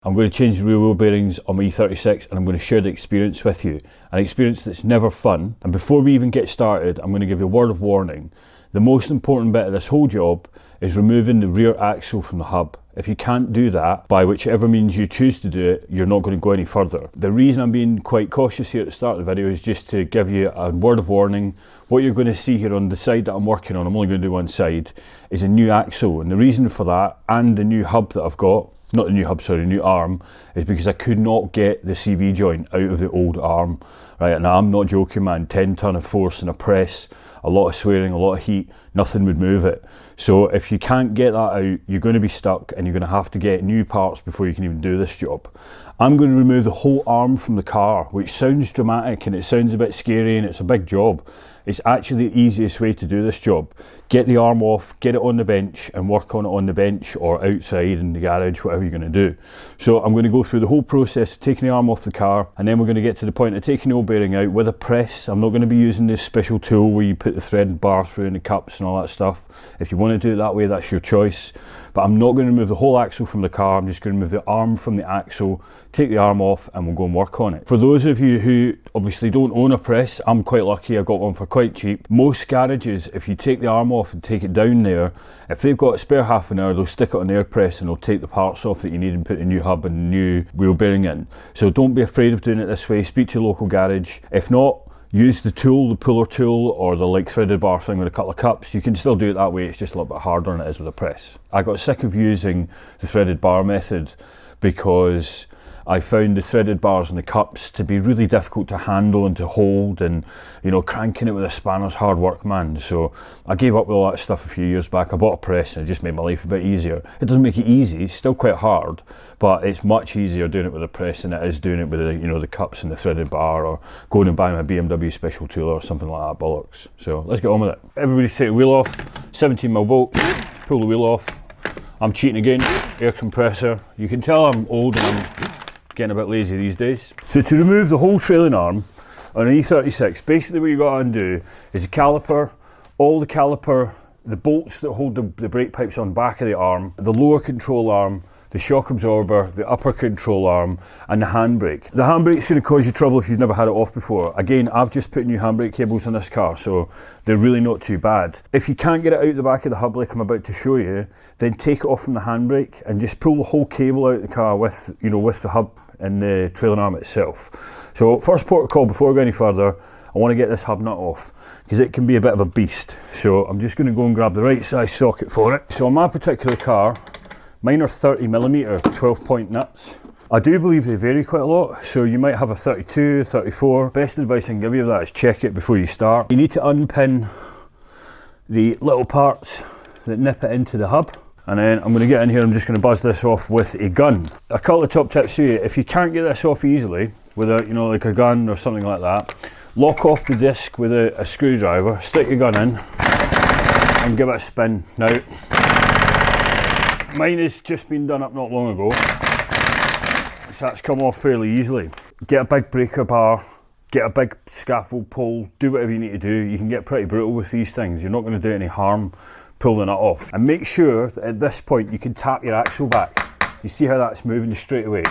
I'm going to change the rear wheel bearings on my E36 and I'm going to share the experience with you. An experience that's never fun. And before we even get started, I'm going to give you a word of warning. The most important bit of this whole job is removing the rear axle from the hub. If you can't do that, by whichever means you choose to do it, you're not going to go any further. The reason I'm being quite cautious here at the start of the video is just to give you a word of warning. What you're going to see here on the side that I'm working on, I'm only going to do one side, is a new axle. And the reason for that, and the new hub that I've got, not the new hub, sorry, new arm, is because I could not get the CV joint out of the old arm. Right, and I'm not joking, man. 10 ton of force in a press, a lot of swearing, a lot of heat, nothing would move it. So if you can't get that out, you're going to be stuck and you're going to have to get new parts before you can even do this job. I'm going to remove the whole arm from the car, which sounds dramatic and it sounds a bit scary and it's a big job. It's actually the easiest way to do this job. Get the arm off, get it on the bench and work on it on the bench or outside in the garage, whatever you're going to do. So I'm going to go through the whole process of taking the arm off the car, and then we're going to get to the point of taking the old bearing out with a press. I'm not going to be using this special tool where you put the thread and bar through in the cups and all that stuff. If you want to do it that way, that's your choice. But I'm not going to remove the whole axle from the car. I'm just going to remove the arm from the axle, take the arm off, and we'll go and work on it. For those of you who obviously don't own a press, I'm quite lucky, I got one for quite cheap. Most garages, if you take the arm off and take it down there, if they've got a spare half an hour, they'll stick it on their press and they'll take the parts off that you need and put a new hub and a new wheel bearing in. So don't be afraid of doing it this way. Speak to your local garage. If not, use the tool, the puller tool, or the like threaded bar thing with a couple of cups. You can still do it that way, it's just a little bit harder than it is with a press. I got sick of using the threaded bar method because I found the threaded bars and the cups to be really difficult to handle and to hold, and you know, cranking it with a spanner's hard work, man. So I gave up with all that stuff a few years back. I bought a press and it just made my life a bit easier. It doesn't make it easy, it's still quite hard, but it's much easier doing it with a press than it is doing it with the, you know, the cups and the threaded bar, or going and buying a BMW special tool or something like that bollocks. So let's get on with it. Everybody's take the wheel off, 17mm bolt, pull the wheel off. I'm cheating again, air compressor. You can tell I'm old and I'm getting a bit lazy these days. So to remove the whole trailing arm on an E36, basically what you got to undo is the caliper, all the caliper, the bolts that hold the brake pipes on back of the arm, the lower control arm, the shock absorber, the upper control arm, and the handbrake. The handbrake's going to cause you trouble if you've never had it off before. Again, I've just put new handbrake cables on this car, so they're really not too bad. If you can't get it out the back of the hub like I'm about to show you, then take it off from the handbrake and just pull the whole cable out of the car with, you know, with the hub and the trailing arm itself. So first port of call, before I go any further, I want to get this hub nut off because it can be a bit of a beast. So I'm just going to go and grab the right size socket for it. So on my particular car, mine are 30mm 12-point nuts. I do believe they vary quite a lot, so you might have a 32, 34. Best advice I can give you of that is check it before you start. You need to unpin the little parts that nip it into the hub. And then I'm going to get in here, I'm just going to buzz this off with a gun. A couple of top tips here: if you can't get this off easily with a, you know, like a gun or something like that, lock off the disc with a screwdriver, stick your gun in and give it a spin. Now, mine has just been done up not long ago, so that's come off fairly easily. Get a big breaker bar, get a big scaffold pole, do whatever you need to do. You can get pretty brutal with these things. You're not going to do any harm pulling it off. And make sure that at this point you can tap your axle back. You see how that's moving straight away.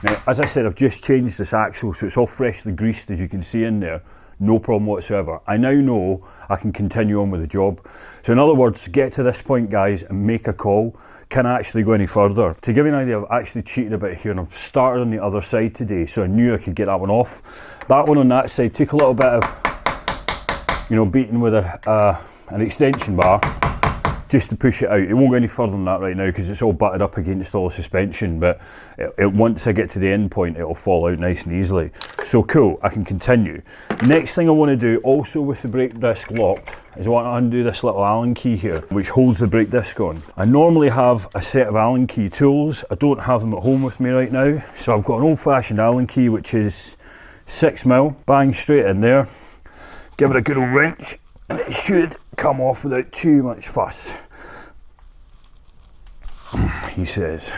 Now, as I said, I've just changed this axle, so it's all freshly greased, as you can see in there. No problem whatsoever. I now know I can continue on with the job. So in other words, get to this point, guys, and make a call. Can I actually go any further? To give you an idea, I've actually cheated a bit here, and I've started on the other side today, so I knew I could get that one off. That one on that side took a little bit of, you know, beating with an extension bar just to push it out. It won't go any further than that right now because it's all butted up against all the suspension, but once I get to the end point, it'll fall out nice and easily. So cool, I can continue. Next thing I want to do, also with the brake disc locked, is I want to undo this little Allen key here, which holds the brake disc on. I normally have a set of Allen key tools. I don't have them at home with me right now, so I've got an old-fashioned Allen key, which is 6mm. Bang straight in there, give it a good old wrench, and it should come off without too much fuss, he says.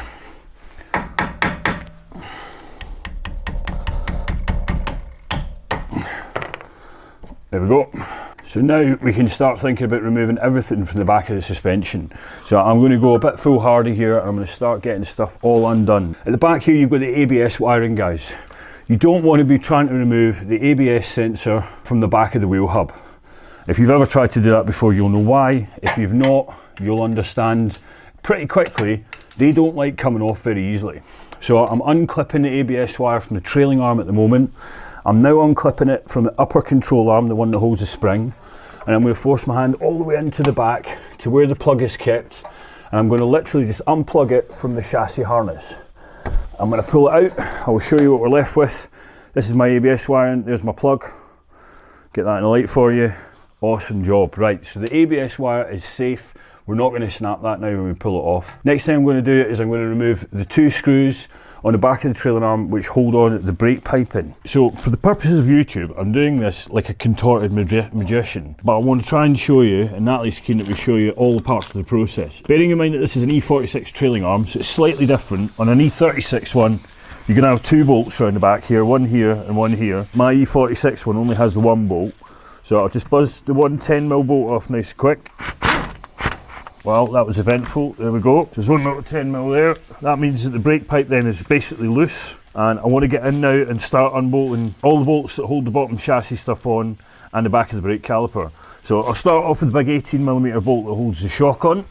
There we go. So now we can start thinking about removing everything from the back of the suspension. So I'm going to go a bit foolhardy here, and I'm going to start getting stuff all undone. At the back here you've got the ABS wiring, guys. You don't want to be trying to remove the ABS sensor from the back of the wheel hub. If you've ever tried to do that before, you'll know why. If you've not, you'll understand pretty quickly. They don't like coming off very easily. So I'm unclipping the ABS wire from the trailing arm at the moment. I'm now unclipping it from the upper control arm, the one that holds the spring, and I'm going to force my hand all the way into the back to where the plug is kept, and I'm going to literally just unplug it from the chassis harness. I'm going to pull it out. I will show you what we're left with. This is my ABS wiring, there's my plug. Get that in the light for you. Awesome job. Right, so the ABS wire is safe. We're not going to snap that now when we pull it off. Next thing I'm going to do is I'm going to remove the 2 screws on the back of the trailing arm which hold on the brake piping. So for the purposes of YouTube, I'm doing this like a contorted magician, but I want to try and show you, and Natalie's keen that we show you all the parts of the process. Bearing in mind that this is an E46 trailing arm, so it's slightly different. On an E36 one, you're going to have 2 bolts around the back here, one here and one here. My E46 one only has the 1 bolt, so I'll just buzz the 110mm bolt off nice and quick. Well, that was eventful. There we go. There's one little 10mm there. That means that the brake pipe then is basically loose, and I want to get in now and start unbolting all the bolts that hold the bottom chassis stuff on and the back of the brake caliper. So I'll start off with the big 18mm bolt that holds the shock on.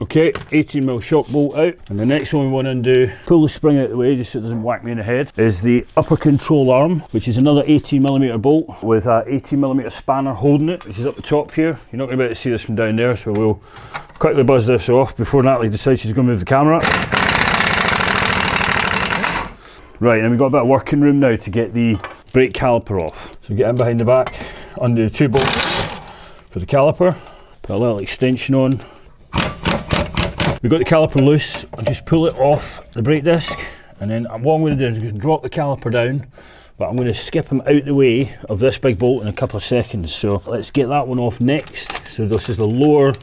Okay, 18mm shock bolt out, and the next one we want to undo, pull the spring out of the way just so it doesn't whack me in the head, is the upper control arm, which is another 18mm bolt with a 18mm spanner holding it, which is up the top here. You're not going to be able to see this from down there, so we'll quickly buzz this off before Natalie decides she's going to move the camera. Right, and we've got a bit of working room now to get the brake caliper off. So get in behind the back, undo the 2 bolts for the caliper, put a little extension on. We've got the caliper loose. I'll just pull it off the brake disc, and then what I'm going to do is I'm going to drop the caliper down, but I'm going to skip him out the way of this big bolt in a couple of seconds. So let's get that one off next. So this is the lower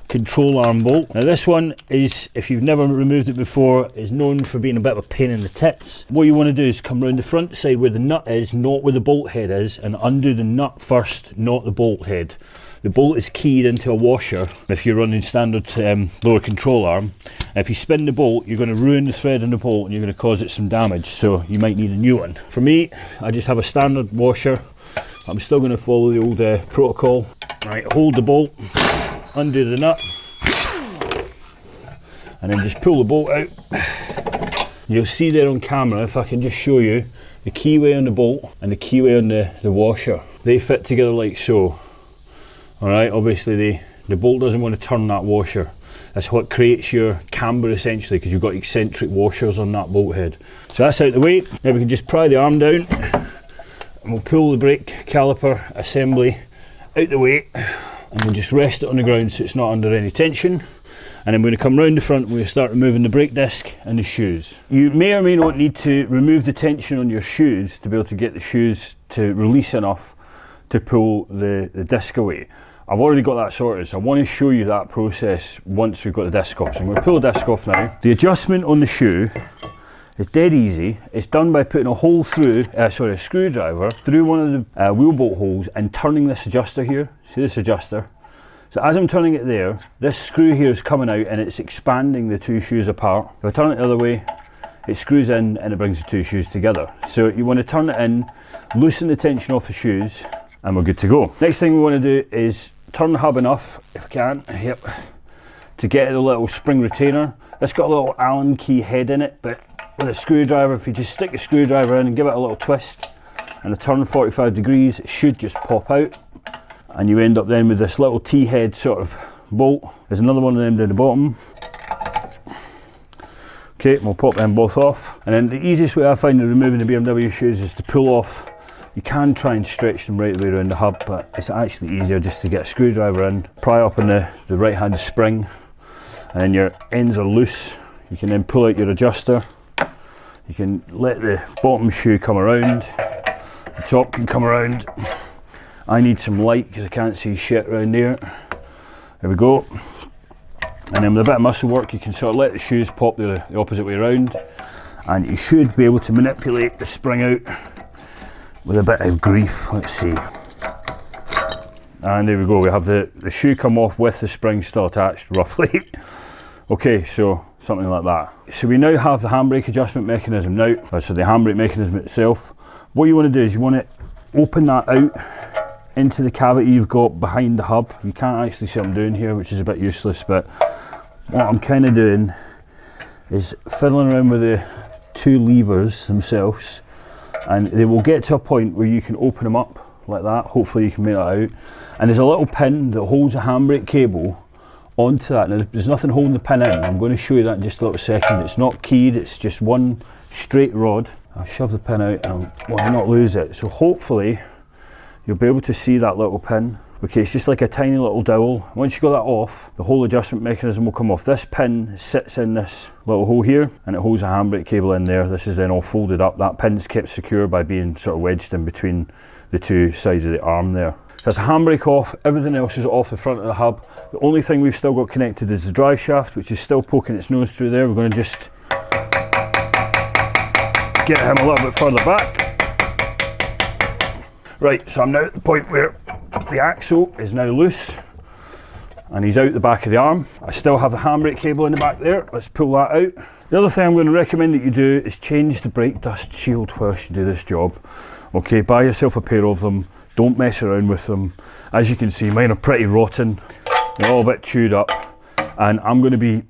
control arm bolt. Now this one is, if you've never removed it before, is known for being a bit of a pain in the tits. What you want to do is come around the front side where the nut is, not where the bolt head is, and undo the nut first, not the bolt head. The bolt is keyed into a washer if you're running standard lower control arm. If you spin the bolt, you're going to ruin the thread in the bolt and you're going to cause it some damage, so you might need a new one. For me, I just have a standard washer. I'm still going to follow the old protocol. Right, hold the bolt, undo the nut, and then just pull the bolt out. You'll see there on camera, if I can just show you, the keyway on the bolt and the keyway on the washer. They fit together like so. Alright, obviously the bolt doesn't want to turn that washer. That's what creates your camber essentially, because you've got eccentric washers on that bolt head. So that's out the way. Now we can just pry the arm down, and we'll pull the brake caliper assembly out the way, and we'll just rest it on the ground so it's not under any tension. And then we're going to come round the front and we're going to start removing the brake disc and the shoes. You may or may not need to remove the tension on your shoes to be able to get the shoes to release enough to pull the disc away. I've already got that sorted, so I want to show you that process once we've got the disc off. So I'm going to pull the disc off now. The adjustment on the shoe is dead easy. It's done by putting a hole through, a screwdriver through one of the wheel bolt holes and turning this adjuster here. See this adjuster? So as I'm turning it there, this screw here is coming out and it's expanding the 2 shoes apart. If I turn it the other way, it screws in and it brings the 2 shoes together. So you want to turn it in, loosen the tension off the shoes, and we're good to go. Next thing we want to do is turn the hub enough, if I can, yep, to get the little spring retainer. It's got a little Allen key head in it, but with a screwdriver, if you just stick the screwdriver in and give it a little twist and a turn 45 degrees, it should just pop out, and you end up then with this little T-head sort of bolt. There's another one of them down the bottom. Okay, we'll pop them both off. And then the easiest way I find of removing the BMW shoes is to pull off. You can try and stretch them right the way around the hub, but it's actually easier just to get a screwdriver in, pry up on the right hand spring, and then your ends are loose. You can then pull out your adjuster. You can let the bottom shoe come around, the top can come around. I need some light because I can't see shit around there. There we go. And then with a bit of muscle work, you can sort of let the shoes pop the opposite way around, and you should be able to manipulate the spring out with a bit of grief. Let's see. And there we go, we have the shoe come off with the spring still attached, roughly. Okay, so something like that. So we now have the handbrake adjustment mechanism now, so the handbrake mechanism itself. What you want to do is you want to open that out into the cavity you've got behind the hub. You can't actually see what I'm doing here, which is a bit useless, but what I'm kind of doing is fiddling around with the two levers themselves, and they will get to a point where you can open them up like that. Hopefully you can make that out. And there's a little pin that holds a handbrake cable onto that. Now there's nothing holding the pin in. I'm going to show you that in just a little second. It's not keyed, it's just one straight rod. I'll shove the pin out and I want to not lose it. So hopefully you'll be able to see that little pin. Okay, it's just like a tiny little dowel. Once you got that off, the whole adjustment mechanism will come off. This pin sits in this little hole here and it holds a handbrake cable in there. This is then all folded up. That pin's kept secure by being sort of wedged in between the two sides of the arm there. There's a handbrake off, everything else is off the front of the hub. The only thing we've still got connected is the drive shaft, which is still poking its nose through there. We're going to just get him a little bit further back. Right, so I'm now at the point where the axle is now loose and he's out the back of the arm. I still have the handbrake cable in the back there. Let's pull that out. The other thing I'm going to recommend that you do is change the brake dust shield whilst you do this job. Okay, buy yourself a pair of them. Don't mess around with them. As you can see, mine are pretty rotten. They're all a bit chewed up. And I'm going to be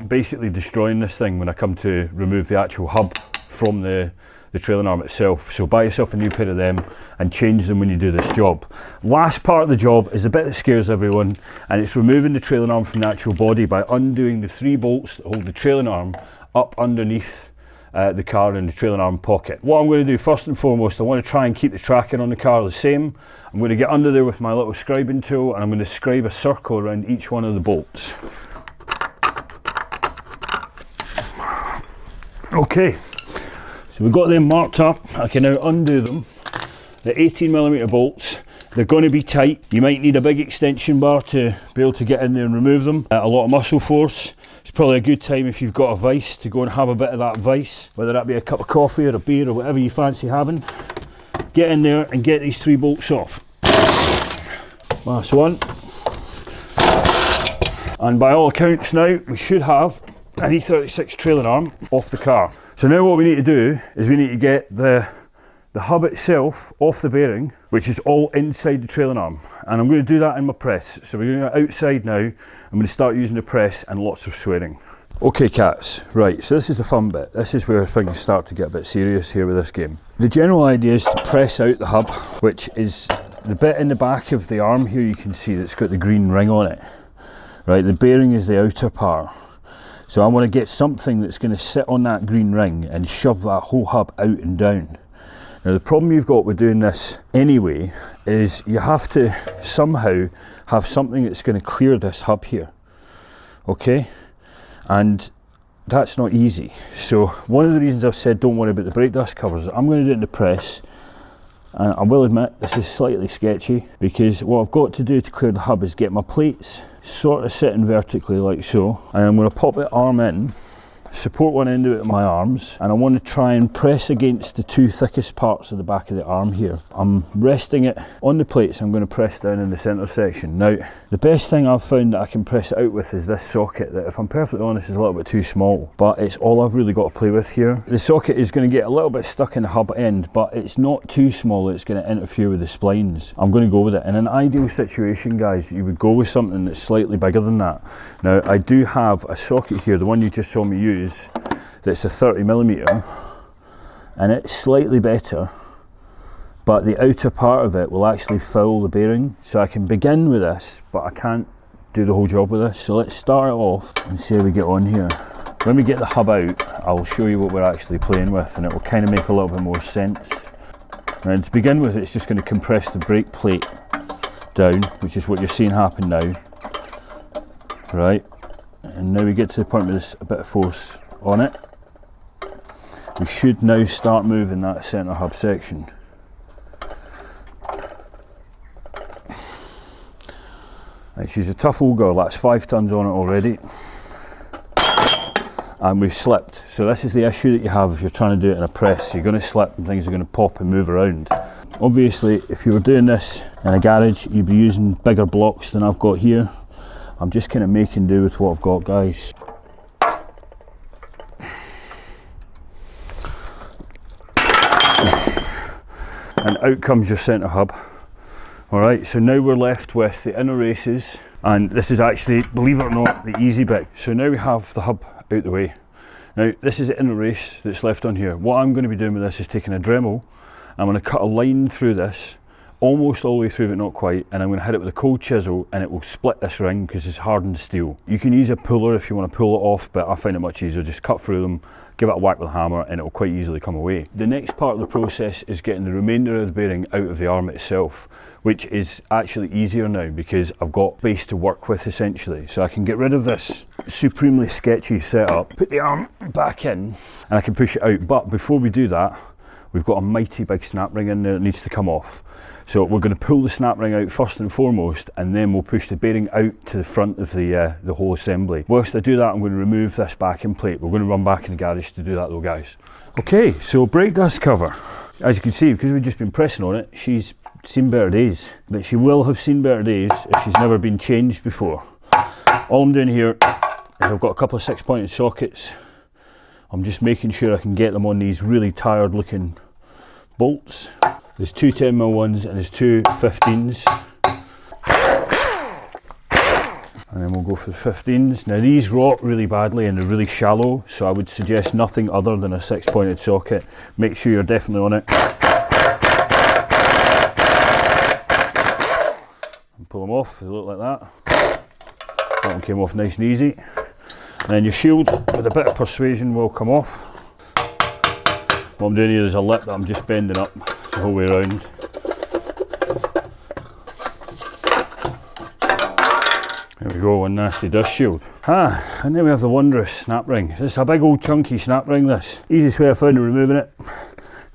basically destroying this thing when I come to remove the actual hub from the trailing arm itself. So buy yourself a new pair of them and change them when you do this job. Last part of the job is the bit that scares everyone, and it's removing the trailing arm from the actual body by undoing the 3 bolts that hold the trailing arm up underneath the car in the trailing arm pocket. What I'm going to do first and foremost, I want to try and keep the tracking on the car the same. I'm going to get under there with my little scribing tool and I'm going to scribe a circle around each one of the bolts. Okay, so we've got them marked up. I can now undo them. The 18mm bolts, they're going to be tight. You might need a big extension bar to be able to get in there and remove them. A lot of muscle force. It's probably a good time if you've got a vice to go and have a bit of that vice, whether that be a cup of coffee or a beer or whatever you fancy having. Get in there and get these 3 bolts off. Last one. And by all accounts now, we should have an E36 trailing arm off the car. So now what we need to do is we need to get the hub itself off the bearing, which is all inside the trailing arm. And I'm going to do that in my press. So we're going to go outside now. I'm going to start using the press and lots of swearing. Okay cats, right, so this is the fun bit. This is where things start to get a bit serious here with this game. The general idea is to press out the hub, which is the bit in the back of the arm here. You can see that's got the green ring on it. Right, the bearing is the outer part. So I want to get something that's going to sit on that green ring and shove that whole hub out and down. Now the problem you've got with doing this anyway is you have to somehow have something that's going to clear this hub here, okay? And that's not easy. So one of the reasons I've said don't worry about the brake dust covers, I'm going to do it in the press, and I will admit this is slightly sketchy because what I've got to do to clear the hub is get my plates sort of sitting vertically like so, and I'm going to pop the arm in, support one end of it with my arms, and I want to try and press against the 2 thickest parts of the back of the arm here. I'm resting it on the plates. I'm going to press down in the centre section. Now the best thing I've found that I can press it out with is this socket that, if I'm perfectly honest, is a little bit too small, but it's all I've really got to play with here. The socket is going to get a little bit stuck in the hub end, but it's not too small. It's going to interfere with the splines. I'm going to go with it. In an ideal situation, guys, you would go with something that's slightly bigger than that. Now I do have a socket here, the one you just saw me use, that's a 30mm, and it's slightly better, but the outer part of it will actually foul the bearing. So I can begin with this, but I can't do the whole job with this. So let's start it off and see how we get on here. When we get the hub out, I'll show you what we're actually playing with, and it will kind of make a little bit more sense. And to begin with, it's just going to compress the brake plate down, which is what you're seeing happen now. Right, and now we get to the point where there's a bit of force on it. We should now start moving that centre hub section. Right, she's a tough old girl. That's 5 tons on it already, and we've slipped. So this is the issue that you have if you're trying to do it in a press. You're going to slip and things are going to pop and move around. Obviously, if you were doing this in a garage, you'd be using bigger blocks than I've got here. I'm just kind of making do with what I've got, guys. And out comes your centre hub. Alright, so now we're left with the inner races, and this is actually, believe it or not, the easy bit. So now we have the hub out the way. Now this is the inner race that's left on here. What I'm going to be doing with this is taking a Dremel. I'm going to cut a line through this, almost all the way through but not quite, and I'm going to hit it with a cold chisel and it will split this ring because it's hardened steel. You can use a puller if you want to pull it off, but I find it much easier. Just cut through them, give it a whack with a hammer, and it will quite easily come away. The next part of the process is getting the remainder of the bearing out of the arm itself, which is actually easier now because I've got space to work with essentially. So I can get rid of this supremely sketchy setup, put the arm back in, and I can push it out. But before we do that, we've got a mighty big snap ring in there that needs to come off. So we're going to pull the snap ring out first and foremost, and then we'll push the bearing out to the front of the whole assembly. Whilst I do that, I'm going to remove this backing plate. We're going to run back in the garage to do that though, guys. Okay, so brake dust cover. As you can see, because we've just been pressing on it, she's seen better days. But she will have seen better days if she's never been changed before. All I'm doing here is I've got a couple of 6-pointed sockets. I'm just making sure I can get them on these really tired looking bolts. There's two 10mm ones and there's two 15s. And then we'll go for the 15s. Now these rot really badly and they're really shallow, so I would suggest nothing other than a 6-pointed socket. Make sure you're definitely on it. And pull them off, they look like that. That one came off nice and easy. And then your shield, with a bit of persuasion, will come off. What I'm doing here is a lip that I'm just bending up the whole way around. There we go, one nasty dust shield. And then we have the wondrous snap ring. It's a big old chunky snap ring, this. Easiest way I found of removing it.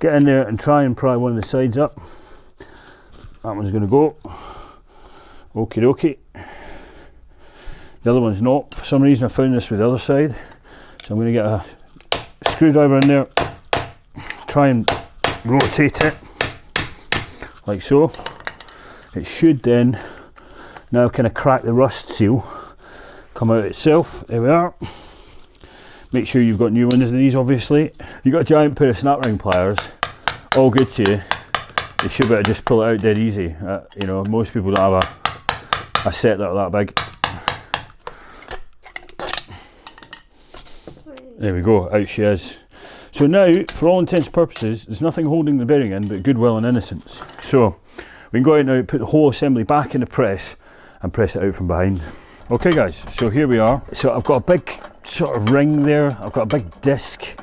Get in there and try and pry one of the sides up. That one's going to go. Okie dokie. The other one's not. For some reason I found this with the other side. So I'm going to get a screwdriver in there. Try and rotate it. Like so. It should then now kind of crack the rust seal. Come out itself. There we are. Make sure you've got new ones in these obviously. You've got a giant pair of snap ring pliers. All good to you. You should be able to just pull it out dead easy. You know, most people don't have a set that are that big. There we go, out she is. So now, for all intents and purposes, there's nothing holding the bearing in but goodwill and innocence. So, we can go out now, put the whole assembly back in the press and press it out from behind. Okay guys, so here we are. So I've got a big sort of ring there, I've got a big disc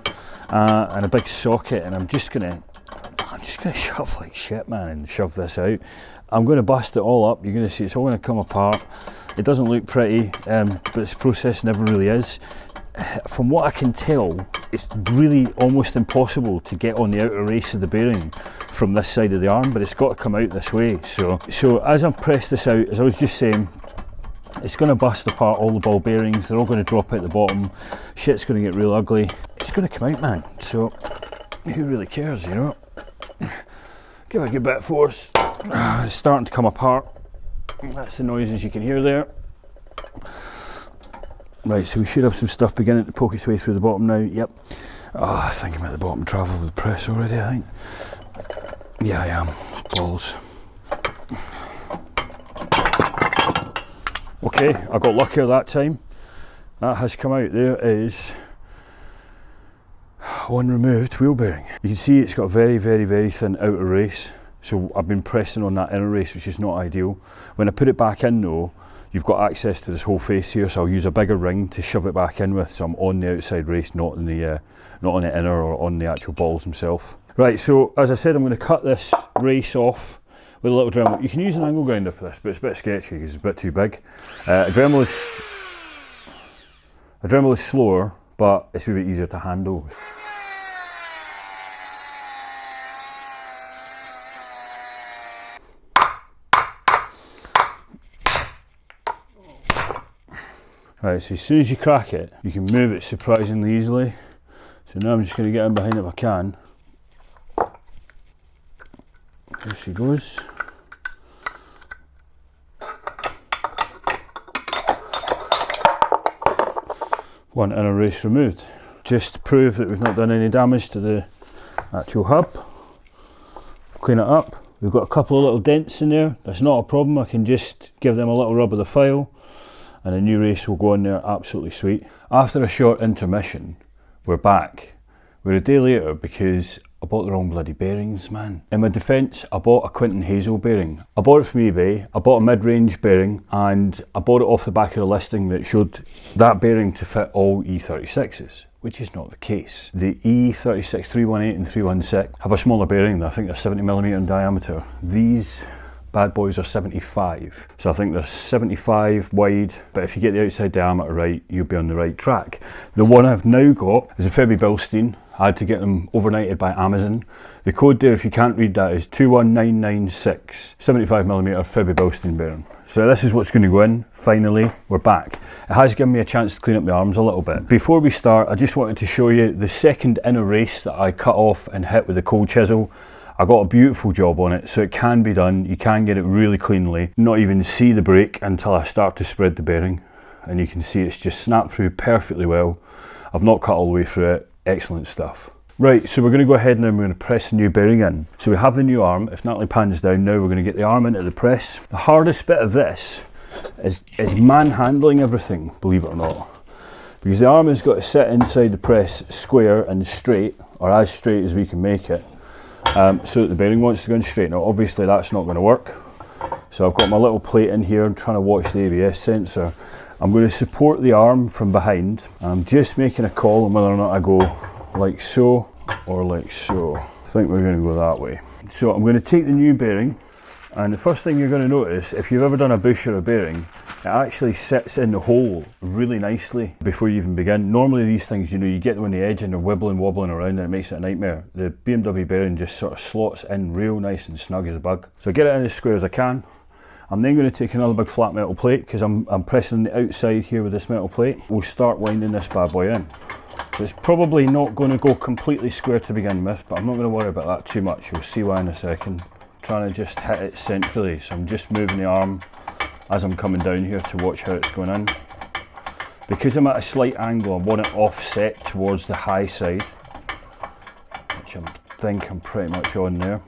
and a big socket, and I'm just gonna shove like shit, man, and shove this out. I'm gonna bust it all up. You're gonna see it's all gonna come apart. It doesn't look pretty, but this process never really is. From what I can tell, it's really almost impossible to get on the outer race of the bearing from this side of the arm, but it's got to come out this way. So as I've pressed this out, as I was just saying, it's going to bust apart all the ball bearings. They're all going to drop out the bottom. Shit's going to get real ugly. It's going to come out, man. So who really cares, you know? Give it a good bit of force. It's starting to come apart. That's the noises you can hear there. Right, so we should have some stuff beginning to poke its way through the bottom now. Yep. Oh, I think I'm at the bottom travel of the press already, I think. Yeah, I am. Balls. Okay, I got luckier that time. That has come out. There is one removed wheel bearing. You can see it's got a very, very, very thin outer race. So I've been pressing on that inner race, which is not ideal. When I put it back in though, you've got access to this whole face here, so I'll use a bigger ring to shove it back in with, so I'm on the outside race, not on the inner or on the actual balls themselves. Right, so as I said, I'm going to cut this race off with a little Dremel. You can use an angle grinder for this, but it's a bit sketchy because it's a bit too big. A Dremel is slower, but it's a bit easier to handle. Right, so as soon as you crack it, you can move it surprisingly easily. So now I'm just going to get in behind it if I can. There she goes. One inner race removed. Just to prove that we've not done any damage to the actual hub. Clean it up. We've got a couple of little dents in there. That's not a problem. I can just give them a little rub of the file and a new race will go in there absolutely sweet. After a short intermission, we're back. We're a day later because I bought the wrong bloody bearings, man. In my defence, I bought a Quinton Hazel bearing. I bought it from eBay, I bought a mid-range bearing, and I bought it off the back of the listing that showed that bearing to fit all E36s, which is not the case. The E36 318 and 316 have a smaller bearing. I think they're 70mm in diameter. These bad boys are 75. So I think they're 75 wide, but if you get the outside diameter right, you'll be on the right track. The one I've now got is a Febby Bilstein. I had to get them overnighted by Amazon. The code there, if you can't read that, is 21996. 75mm Febby Bilstein bearing. So this is what's going to go in. Finally, we're back. It has given me a chance to clean up the arms a little bit. Before we start, I just wanted to show you the second inner race that I cut off and hit with the cold chisel. I got a beautiful job on it, so it can be done. You can get it really cleanly, not even see the break until I start to spread the bearing. And you can see it's just snapped through perfectly well. I've not cut all the way through it. Excellent stuff. Right, so we're going to go ahead now and we're going to press the new bearing in. So we have the new arm. If Natalie pans down now, we're going to get the arm into the press. The hardest bit of this is manhandling everything, believe it or not. Because the arm has got to sit inside the press square and straight, or as straight as we can make it, so that the bearing wants to go in straight. Now obviously that's not going to work. So I've got my little plate in here. I'm trying to watch the ABS sensor. I'm going to support the arm from behind. I'm just making a call on whether or not I go like so or like so. I think we're going to go that way. So I'm going to take the new bearing, and the first thing you're going to notice, if you've ever done a bush or a bearing, it actually sits in the hole really nicely before you even begin. Normally these things, you know, you get them on the edge and they're wobbling around and it makes it a nightmare. The BMW bearing just sort of slots in real nice and snug as a bug. So get it in as square as I can. I'm then going to take another big flat metal plate, because I'm pressing the outside here with this metal plate. We'll start winding this bad boy in. So it's probably not going to go completely square to begin with, but I'm not going to worry about that too much. You'll see why in a second. I'm trying to just hit it centrally, so I'm just moving the arm as I'm coming down here to watch how it's going in. Because I'm at a slight angle, I want it offset towards the high side, which I think I'm pretty much on there.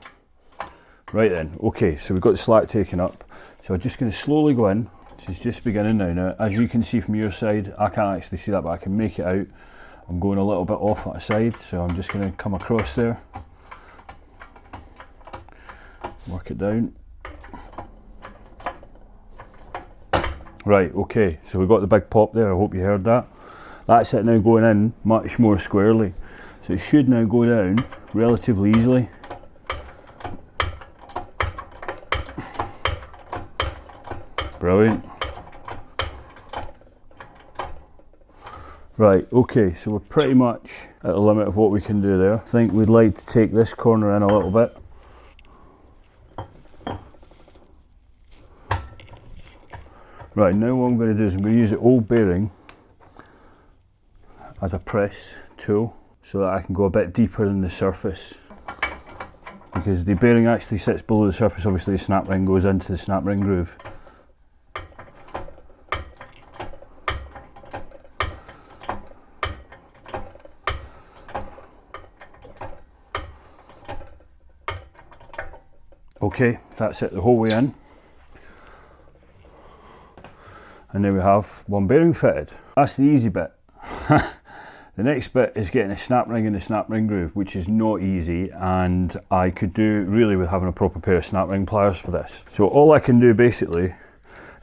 Right then, okay, so we've got the slack taken up. So I'm just going to slowly go in. This is just beginning now. Now, as you can see from your side, I can't actually see that, but I can make it out. I'm going a little bit off at the side, so I'm just going to come across there. Work it down. Right, okay, so we've got the big pop there. I hope you heard that. That's it now going in much more squarely. So it should now go down relatively easily. Brilliant. Right, okay, so we're pretty much at the limit of what we can do there. I think we'd like to take this corner in a little bit. Right, now what I'm going to do is I'm going to use the old bearing as a press tool so that I can go a bit deeper in the surface. Because the bearing actually sits below the surface, obviously the snap ring goes into the snap ring groove. Okay, that's it the whole way in. And now we have one bearing fitted. That's the easy bit. The next bit is getting a snap ring in the snap ring groove, which is not easy, and I could do really with having a proper pair of snap ring pliers for this. So all I can do basically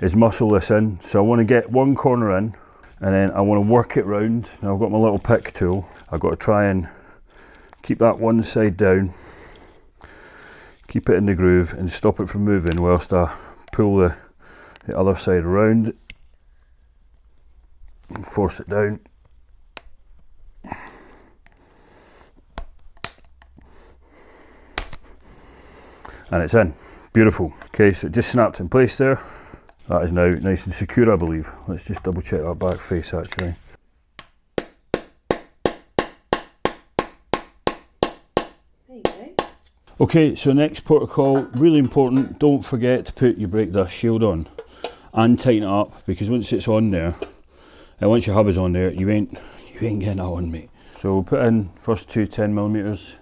is muscle this in. So I want to get one corner in, and then I want to work it round. Now I've got my little pick tool. I've got to try and keep that one side down, keep it in the groove and stop it from moving whilst I pull the other side around and force it down. And it's in. Beautiful. Okay, so it just snapped in place there. That is now nice and secure, I believe. Let's just double check that back face actually. There you go. Okay, so next protocol, really important, don't forget to put your brake dust shield on and tighten it up, because once it's on there, and once your hub is on there, you ain't getting that on, mate. So we'll put in first two 10mm.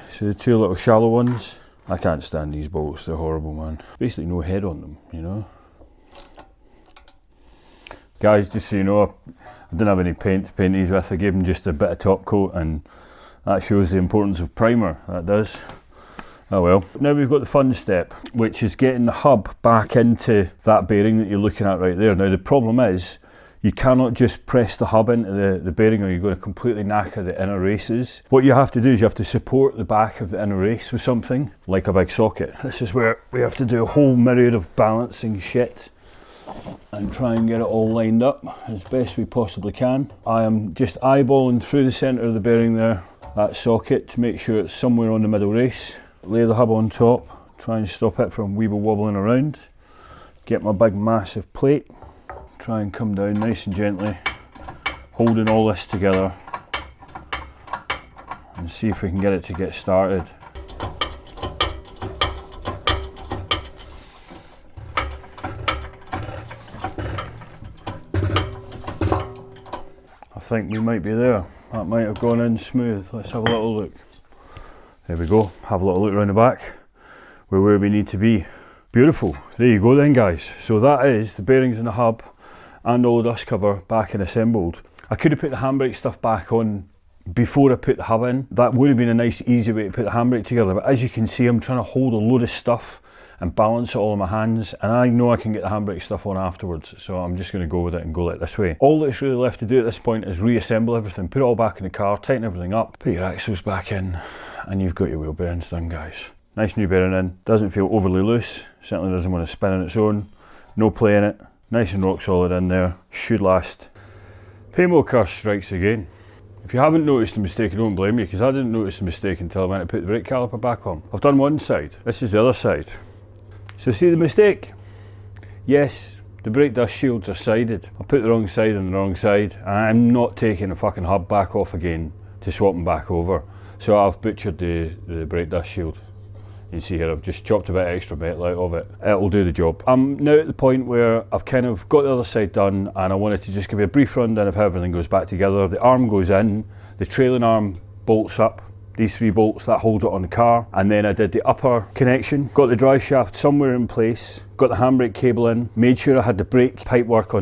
So the two little shallow ones. I can't stand these bolts, they're horrible, man. Basically no head on them, you know. Guys, just so you know, I didn't have any paint to paint these with. I gave them just a bit of top coat, and that shows the importance of primer, that does. Oh well. Now we've got the fun step, which is getting the hub back into that bearing that you're looking at right there. Now the problem is, you cannot just press the hub into the bearing, or you're going to completely knacker the inner races. What you have to do is you have to support the back of the inner race with something, like a big socket. This is where we have to do a whole myriad of balancing shit and try and get it all lined up as best we possibly can. I am just eyeballing through the centre of the bearing there, that socket, to make sure it's somewhere on the middle race. Lay the hub on top, try and stop it from weeble wobbling around. Get my big massive plate, try and come down nice and gently, holding all this together, and see if we can get it to get started. I think we might be there. That might have gone in smooth. Let's have a little look. There we go. Have a little look around the back. We're where we need to be. Beautiful. There you go then, guys. So that is the bearings in the hub and all the dust cover back and assembled. I could have put the handbrake stuff back on before I put the hub in. That would have been a nice easy way to put the handbrake together, but as you can see, I'm trying to hold a load of stuff and balance it all in my hands, and I know I can get the handbrake stuff on afterwards, so I'm just going to go with it and go like this way. All that's really left to do at this point is reassemble everything, put it all back in the car, tighten everything up, put your axles back in, and you've got your wheel bearings done, guys. Nice new bearing in, doesn't feel overly loose, certainly doesn't want to spin on its own, no play in it, nice and rock solid in there, should last. Pamo curse strikes again. If you haven't noticed the mistake, I don't blame you, because I didn't notice the mistake until I went to put the brake caliper back on. I've done one side, this is the other side. So see the mistake? Yes, the brake dust shields are sided. I put the wrong side on the wrong side, and I'm not taking the fucking hub back off again to swap them back over. So I've butchered the brake dust shield. You can see here I've just chopped a bit extra metal out of it. It'll do the job. I'm now at the point where I've kind of got the other side done, and I wanted to just give you a brief rundown of how everything goes back together. The arm goes in, the trailing arm bolts up, these three bolts, that holds it on the car, and then I did the upper connection, got the drive shaft somewhere in place, got the handbrake cable in, made sure I had the brake pipework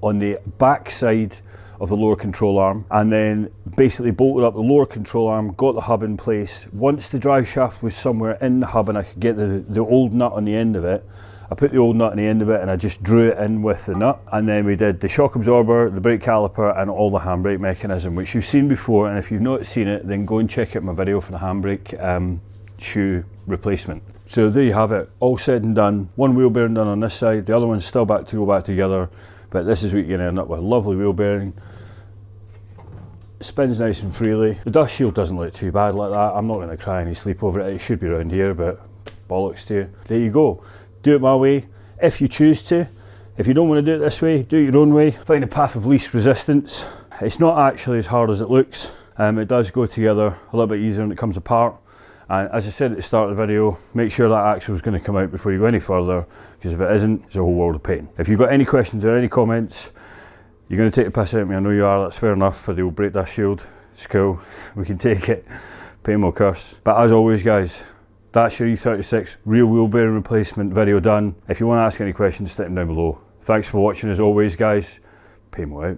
on the back side of the lower control arm, and then basically bolted up the lower control arm, got the hub in place. Once the drive shaft was somewhere in the hub and I could get the old nut on the end of it, I put the old nut on the end of it and I just drew it in with the nut, and then we did the shock absorber, the brake caliper, and all the handbrake mechanism, which you've seen before, and if you've not seen it, then go and check out my video for the handbrake shoe replacement. So there you have it, all said and done. One wheel bearing done on this side, the other one's still back to go back together, but this is what you're going to end up with, a lovely wheel bearing. It spins nice and freely. The dust shield doesn't look too bad like that. I'm not going to cry any sleep over it. It should be around here, but bollocks to you. There you go. Do it my way, if you choose to. If you don't want to do it this way, do it your own way. Find the path of least resistance. It's not actually as hard as it looks. It does go together a little bit easier when it comes apart. And as I said at the start of the video, make sure that axle is going to come out before you go any further, because if it isn't, it's a whole world of pain. If you've got any questions or any comments, you're going to take the piss out of me, I know you are, that's fair enough for the old brake dust shield. It's cool, we can take it. Pamo curse. But as always, guys, that's your E36 real wheel bearing replacement video done. If you want to ask any questions, stick them down below. Thanks for watching as always, guys. Pamo out.